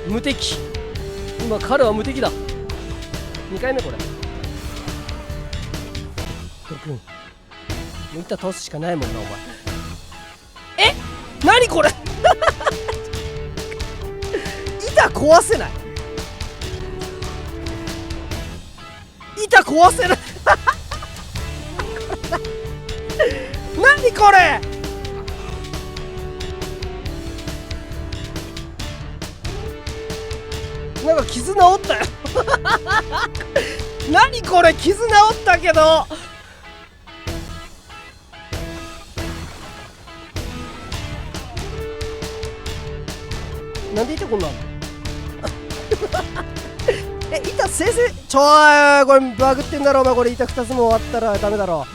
無敵。今彼は無敵だ。2回目これ。トル君、もう板倒すしかないもんなお前。え、何これ板壊せない。板壊せない何これ。なんか傷治ったよ何これ、傷治ったけど。なんで板こんなんの板先生、これバグってんだろお前。これ板2つも終わったらダメだろ。